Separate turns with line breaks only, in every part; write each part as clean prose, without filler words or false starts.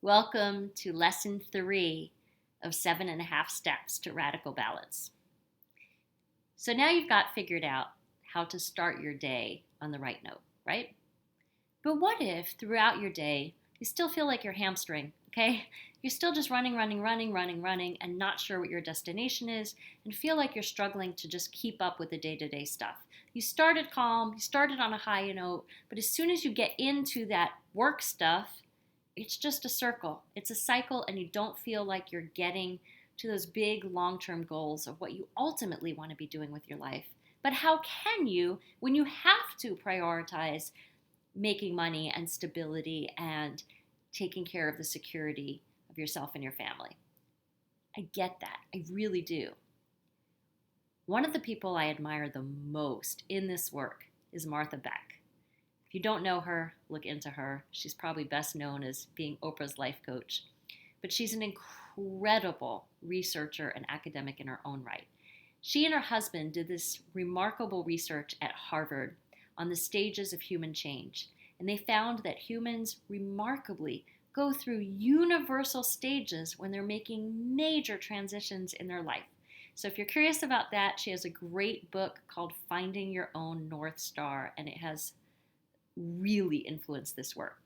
Welcome to lesson 3 of 7.5 steps to radical balance. So now you've got figured out how to start your day on the right note, right? But what if throughout your day you still feel like you're hamstring, okay? You're still just running, and not sure what your destination is, and feel like you're struggling to just keep up with the day-to-day stuff. You started calm, you started on a high note, but as soon as you get into that work stuff, it's just a circle. It's a cycle, and you don't feel like you're getting to those big long term goals of what you ultimately want to be doing with your life. But how can you, when you have to prioritize making money and stability and taking care of the security of yourself and your family? I get that. I really do. One of the people I admire the most in this work is Martha Beck. If you don't know her, look into her. She's probably best known as being Oprah's life coach. But she's an incredible researcher and academic in her own right. She and her husband did this remarkable research at Harvard on the stages of human change. And they found that humans remarkably go through universal stages when they're making major transitions in their life. So if you're curious about that, she has a great book called Finding Your Own North Star, and it has really influenced this work.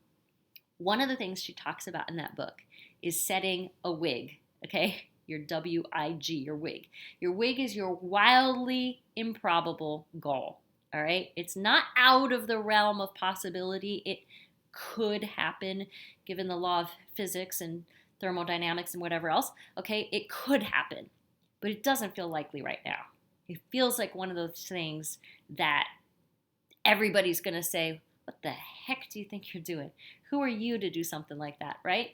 One of the things she talks about in that book is setting a WIG, okay? Your WIG, your WIG. Your WIG is your wildly improbable goal, all right? It's not out of the realm of possibility. It could happen given the law of physics and thermodynamics and whatever else, okay? It could happen, but it doesn't feel likely right now. It feels like one of those things that everybody's going to say, what the heck do you think you're doing? Who are you to do something like that, right?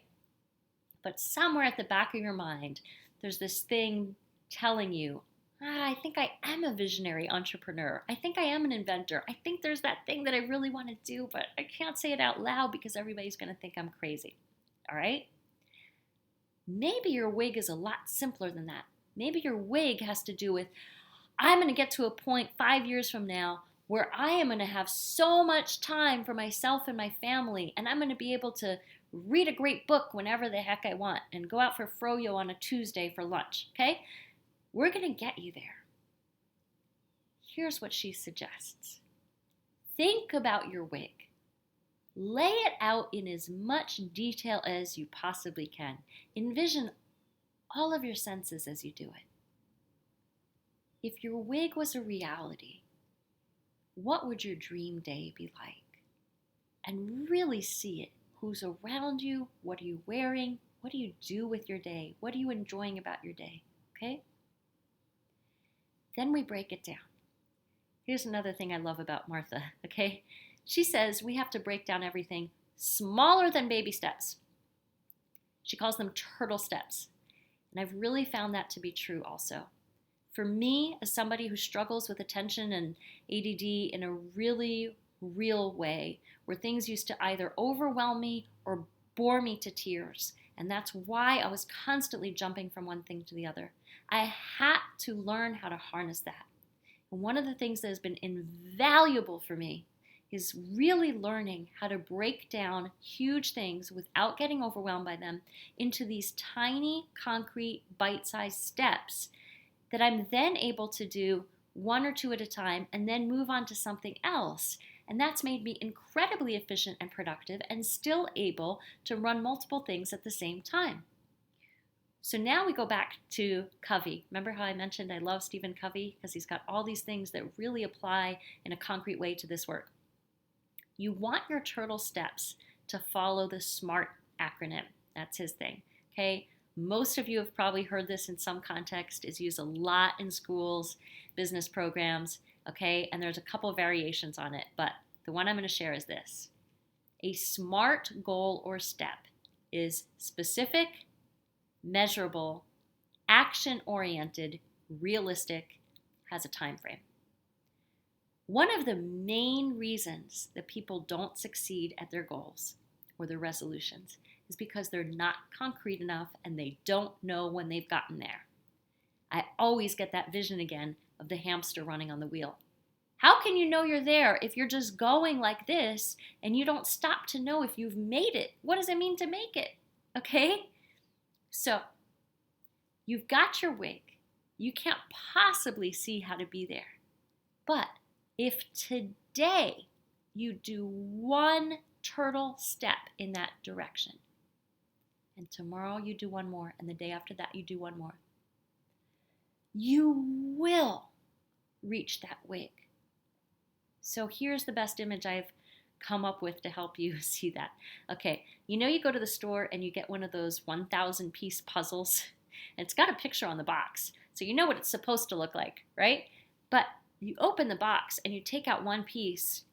But somewhere at the back of your mind, there's this thing telling you, I think I am a visionary entrepreneur. I think I am an inventor. I think there's that thing that I really want to do, but I can't say it out loud because everybody's going to think I'm crazy. All right? Maybe your WIG is a lot simpler than that. Maybe your WIG has to do with, I'm going to get to a point 5 years from now where I am going to have so much time for myself and my family, and I'm going to be able to read a great book whenever the heck I want and go out for froyo on a Tuesday for lunch, okay? We're going to get you there. Here's what she suggests. Think about your WIG. Lay it out in as much detail as you possibly can. Envision all of your senses as you do it. If your WIG was a reality, what would your dream day be like? And really see it. Who's around you? What are you wearing? What do you do with your day? What are you enjoying about your day? Okay? Then we break it down. Here's another thing I love about Martha, okay? She says we have to break down everything smaller than baby steps. She calls them turtle steps. And I've really found that to be true also. For me, as somebody who struggles with attention and ADD in a really real way, where things used to either overwhelm me or bore me to tears, and that's why I was constantly jumping from one thing to the other. I had to learn how to harness that. And one of the things that has been invaluable for me is really learning how to break down huge things without getting overwhelmed by them into these tiny, concrete, bite-sized steps that I'm then able to do one or two at a time and then move on to something else. And that's made me incredibly efficient and productive and still able to run multiple things at the same time. So now we go back to Covey. Remember how I mentioned I love Stephen Covey because he's got all these things that really apply in a concrete way to this work. You want your turtle steps to follow the SMART acronym. That's his thing, okay? Most of you have probably heard this in some context. It's used a lot in schools, business programs, okay? And there's a couple of variations on it, but the one I'm going to share is this. A SMART goal or step is specific, measurable, action-oriented, realistic, has a time frame. One of the main reasons that people don't succeed at their goals or their resolutions is because they're not concrete enough and they don't know when they've gotten there. I always get that vision again of the hamster running on the wheel. How can you know you're there if you're just going like this and you don't stop to know if you've made it? What does it mean to make it? Okay? So you've got your wig. You can't possibly see how to be there. But if today you do one turtle step in that direction, and tomorrow you do one more, and the day after that you do one more, you will reach that wig. So here's the best image I've come up with to help you see that. Okay, you go to the store and you get one of those 1,000 piece puzzles, and it's got a picture on the box, so you know what it's supposed to look like, right? But you open the box and you take out one piece,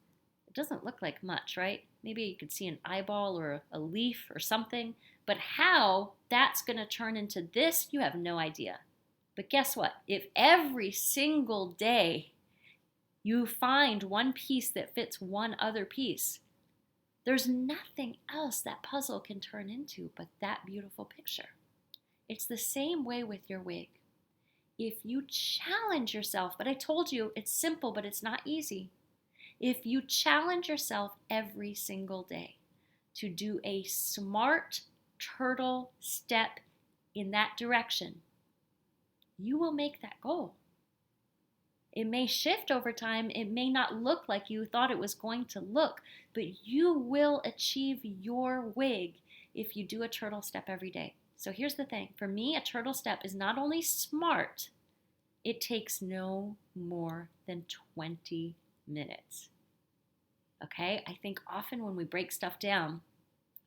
it doesn't look like much, right? Maybe you could see an eyeball or a leaf or something, but how that's going to turn into this, you have no idea. But guess what? If every single day you find one piece that fits one other piece, there's nothing else that puzzle can turn into but that beautiful picture. It's the same way with your wig. If you challenge yourself, but I told you it's simple, but it's not easy. If you challenge yourself every single day to do a smart turtle step in that direction, you will make that goal. It may shift over time. It may not look like you thought it was going to look, but you will achieve your wig if you do a turtle step every day. So here's the thing. For me, a turtle step is not only smart, it takes no more than 20 minutes. Okay? I think often when we break stuff down,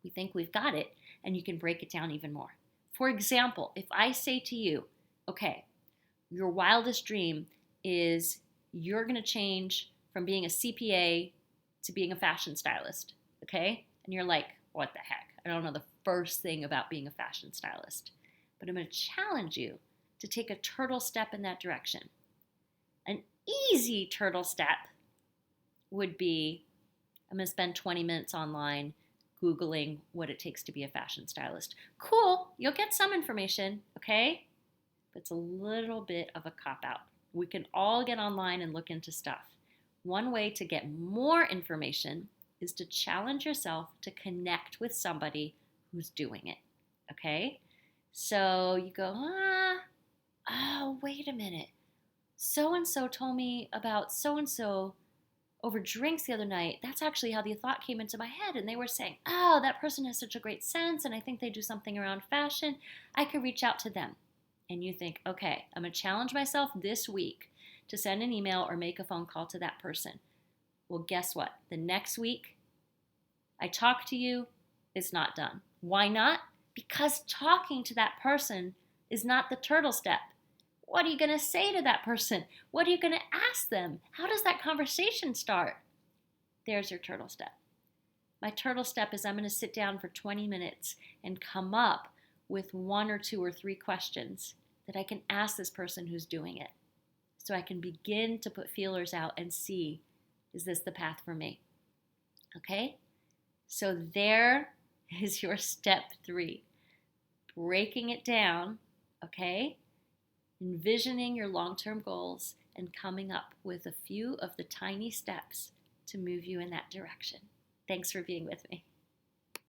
we think we've got it, and you can break it down even more. For example, if I say to you, okay, your wildest dream is you're going to change from being a CPA to being a fashion stylist, okay? And you're like, what the heck? I don't know the first thing about being a fashion stylist. But I'm going to challenge you to take a turtle step in that direction. An easy turtle step would be, I'm going to spend 20 minutes online Googling what it takes to be a fashion stylist. Cool, you'll get some information, okay? But it's a little bit of a cop-out. We can all get online and look into stuff. One way to get more information is to challenge yourself to connect with somebody who's doing it, okay? So you go, oh, wait a minute. So-and-so told me about so-and-so over drinks the other night. That's actually how the thought came into my head. And they were saying, oh, that person has such a great sense, and I think they do something around fashion. I could reach out to them. And you think, okay, I'm going to challenge myself this week to send an email or make a phone call to that person. Well, guess what? The next week, I talk to you, it's not done. Why not? Because talking to that person is not the turtle step. What are you going to say to that person? What are you going to ask them? How does that conversation start? There's your turtle step. My turtle step is I'm going to sit down for 20 minutes and come up with 1 or 2 or 3 questions that I can ask this person who's doing it. So I can begin to put feelers out and see, is this the path for me? Okay? So there is your step 3. Breaking it down, okay? Envisioning your long-term goals and coming up with a few of the tiny steps to move you in that direction. Thanks for being with me.